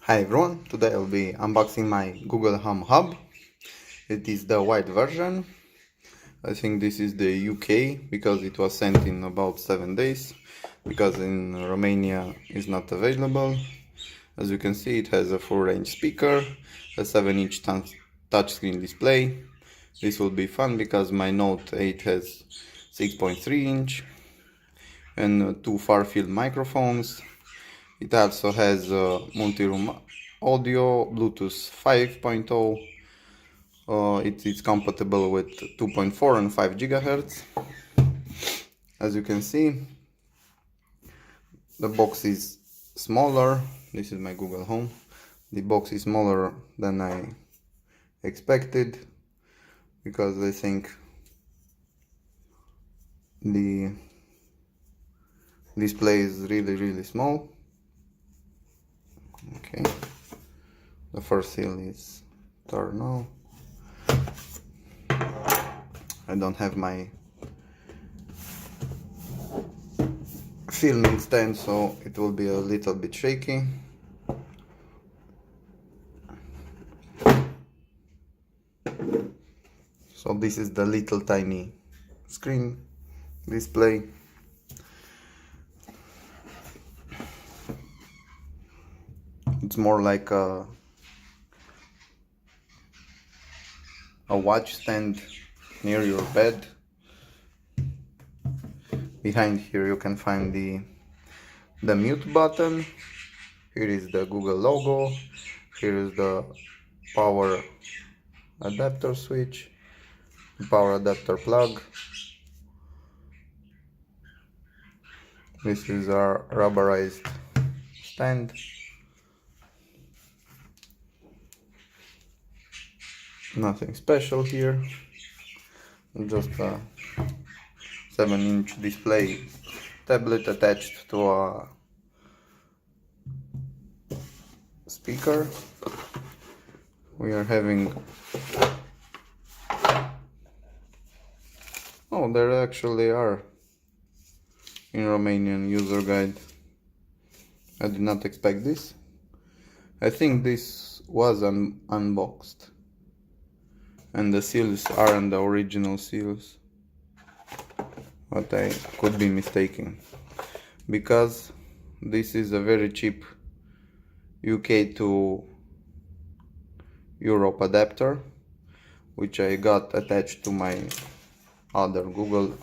Hi everyone, today I'll be unboxing my Google Home Hub. It is the white version. I think this is the UK because it was sent in about 7 days, because in Romania it's not available. As you can see, it has a full range speaker, a 7-inch touchscreen display. This will be fun because my Note 8 has 6.3 inch and two far field microphones. It also has multi-room audio, Bluetooth 5.0. It's compatible with 2.4 and 5 GHz. As you can see, the box is smaller. This is my Google Home. The box is smaller than I expected because I think the display is really small. Okay, the first seal is turned on. I don't have my filming stand, so it will be a little bit shaky. So this is the little tiny screen display. It's more like a watch stand near your bed. Behind here you can find the mute button. Here is the Google logo. Here is the power adapter switch, power adapter plug. This is our rubberized stand. Nothing special here, just a 7-inch display tablet attached to a speaker. We are having, oh, there actually are in Romanian user guide. I did not expect this. I think this was unboxed, and the seals aren't the original seals, but I could be mistaken, because this is a very cheap UK to Europe adapter, which I got attached to my other Google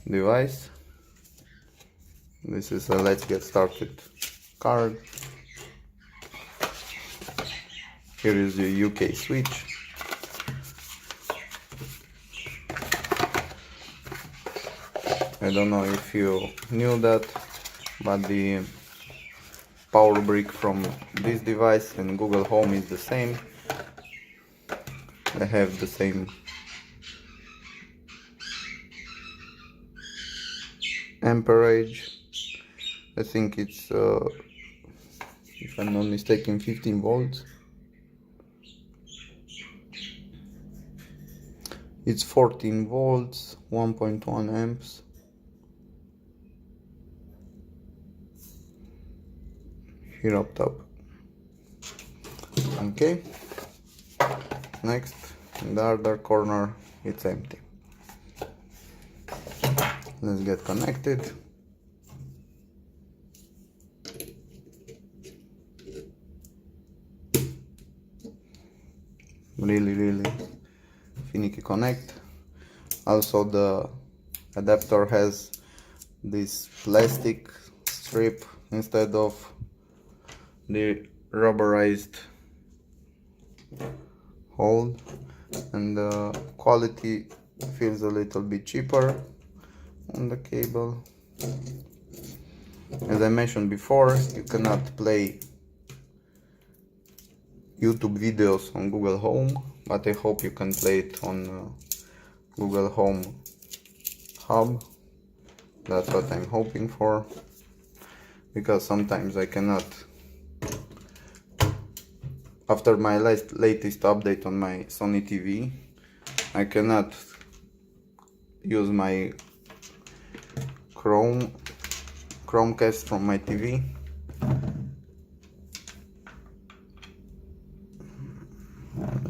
device. This is a let's get started card. Here is the UK switch. I don't know if you knew that, but the power brick from this device and Google Home is the same. I have the same amperage. I think it's, if I'm not mistaken, 15 volts. It's 14 volts, 1.1 amps. Here up top. Okay, next, in the other corner it's empty. Let's get connected. Really finicky connect. Also the adapter has this plastic strip instead of the rubberized hold, and the quality feels a little bit cheaper on the cable. As I mentioned before, you cannot play YouTube videos on Google Home, but I hope you can play it on Google Home Hub. That's what I'm hoping for, because sometimes I cannot. After my latest update on my Sony TV, I cannot use my Chromecast from my TV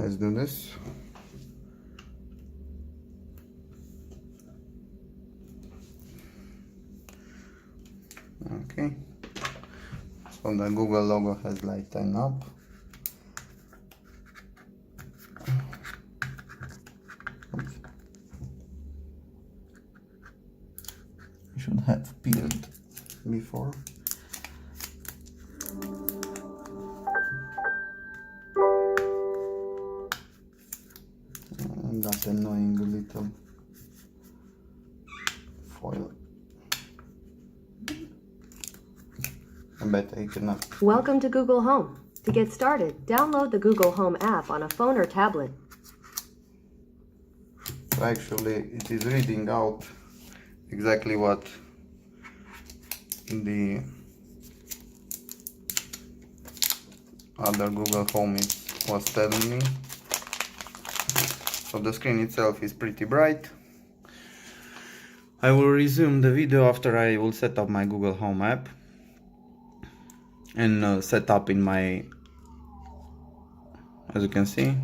Let's do this. Okay. So the Google logo has lightened up. Oops. I should have peeled before. And that annoying little foil. I bet I cannot. Welcome to Google Home. To get started, download the Google Home app on a phone or tablet. So actually it is reading out exactly what the other Google Home was telling me. So the screen itself is pretty bright. I will resume the video after I will set up my Google Home app and set up in my, as you can see,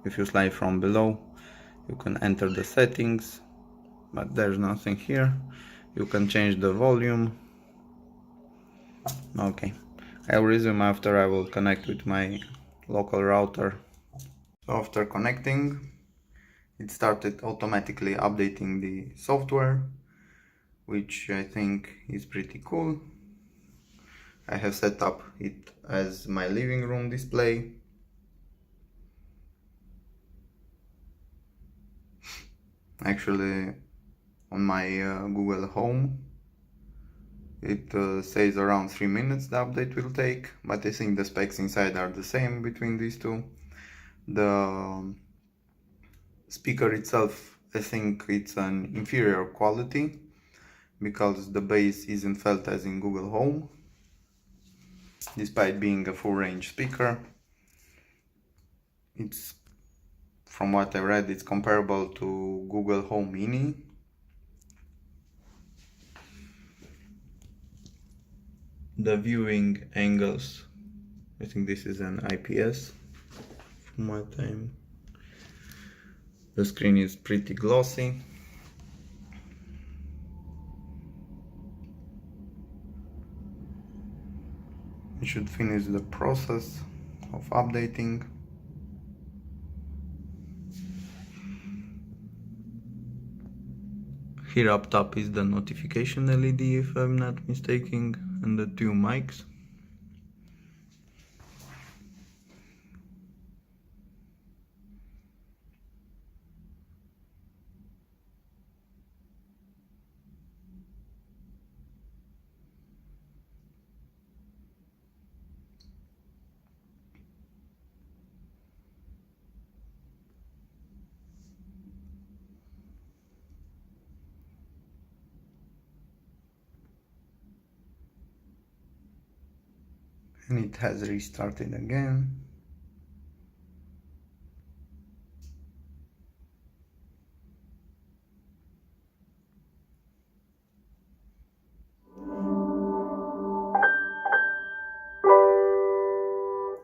if you slide from below, you can enter the settings, but there's nothing here. You can change the volume. Okay, I will resume after I will connect with my local router. So after connecting, it started automatically updating the software, which I think is pretty cool. I have set up it as my living room display. Actually, on my Google Home, it says around 3 minutes the update will take, but I think the specs inside are the same between these two. The speaker itself, I think it's an inferior quality because the bass isn't felt as in Google Home, despite being a full range speaker. It's, from what I read, it's comparable to Google Home Mini. The viewing angles, I think this is an IPS from what time. The screen is pretty glossy. It should finish the process of updating. Here up top is the notification LED, if I'm not mistaken, and the two mics. And it has restarted again.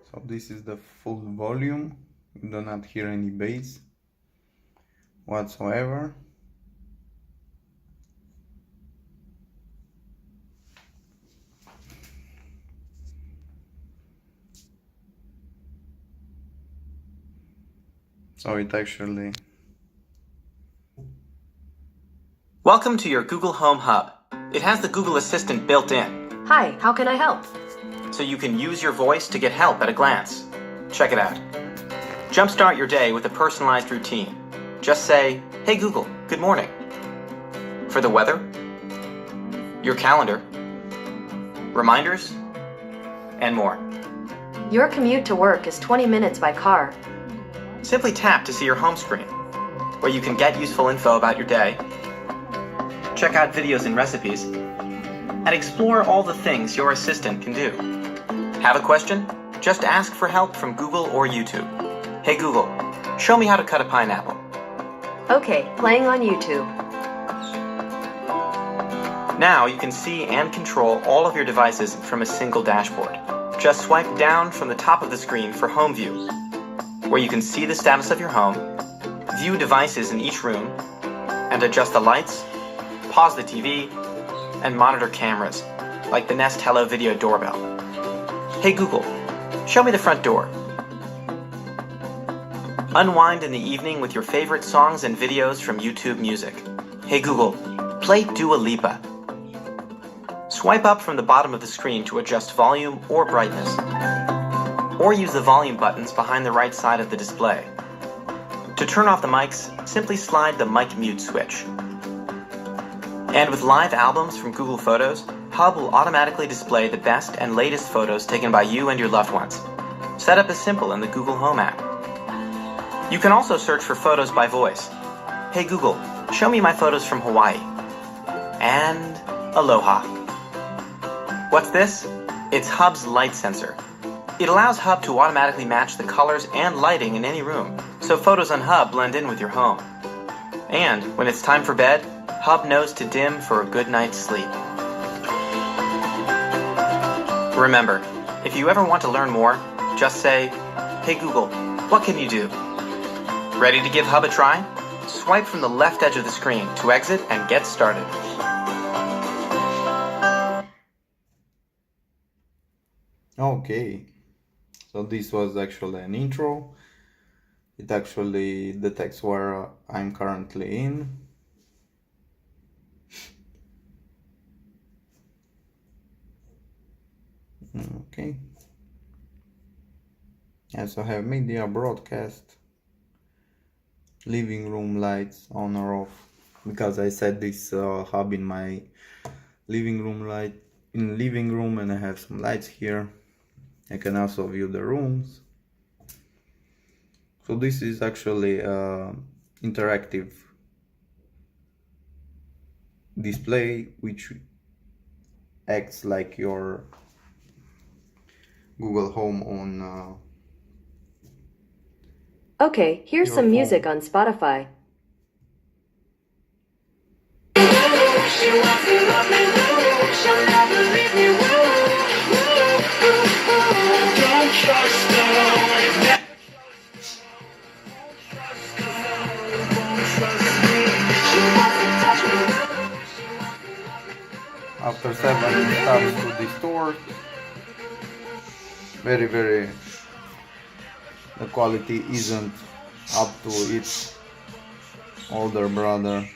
So this is the full volume. You do not hear any bass whatsoever. So it actually... Welcome to your Google Home Hub. It has the Google Assistant built in, Hi, how can I help? so you can use your voice to get help at a glance. Check it out. Jumpstart your day with a personalized routine. Just say, "Hey Google, good morning." For the weather, your calendar, reminders, and more. Your commute to work is 20 minutes by car. Simply tap to see your home screen, where you can get useful info about your day, check out videos and recipes, and explore all the things your assistant can do. Have a question? Just ask for help from Google or YouTube. Hey Google, show me how to cut a pineapple. Okay, playing on YouTube. Now you can see and control all of your devices from a single dashboard. Just swipe down from the top of the screen for home view. where you can see the status of your home, view devices in each room, and adjust the lights, pause the TV, and monitor cameras, like the Nest Hello Video doorbell. Hey Google, show me the front door. Unwind in the evening with your favorite songs and videos from YouTube Music. Hey Google, play Dua Lipa. Swipe up from the bottom of the screen to adjust volume or brightness. Or use the volume buttons behind the right side of the display. To turn off the mics, simply slide the mic mute switch. And with live albums from Google Photos, Hub will automatically display the best and latest photos taken by you and your loved ones. Setup is simple in the Google Home app. You can also search for photos by voice. Hey Google, show me my photos from Hawaii. And aloha. What's this? It's Hub's light sensor. It allows Hub to automatically match the colors and lighting in any room, so photos on Hub blend in with your home. And when it's time for bed, Hub knows to dim for a good night's sleep. Remember, if you ever want to learn more, just say, "Hey Google, what can you do?" Ready to give Hub a try? Swipe from the left edge of the screen to exit and get started. Okay, so this was actually an intro. It actually detects where I'm currently in. Okay. I also have media broadcast, living room lights on or off, because I set this hub in my living room and I have some lights here. I can also view the rooms. So this is actually interactive display which acts like your Google Home on Okay, here's Your some music phone. on Spotify. After 7 taps to distort, very the quality isn't up to its older brother.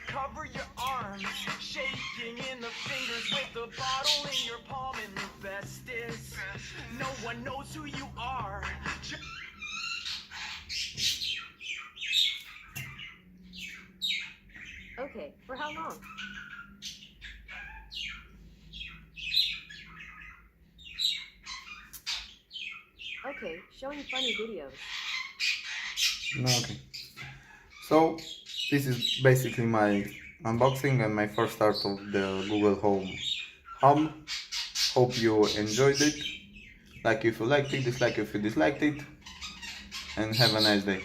Cover your arms, shaking in the fingers with the bottle in your palm, and the best is no one knows who you are. Okay, for how long? Okay, showing funny videos. Okay, so this is basically my unboxing and my first start of the Google Home Hub. Hope you enjoyed it. Like if you liked it, dislike if you disliked it, and have a nice day.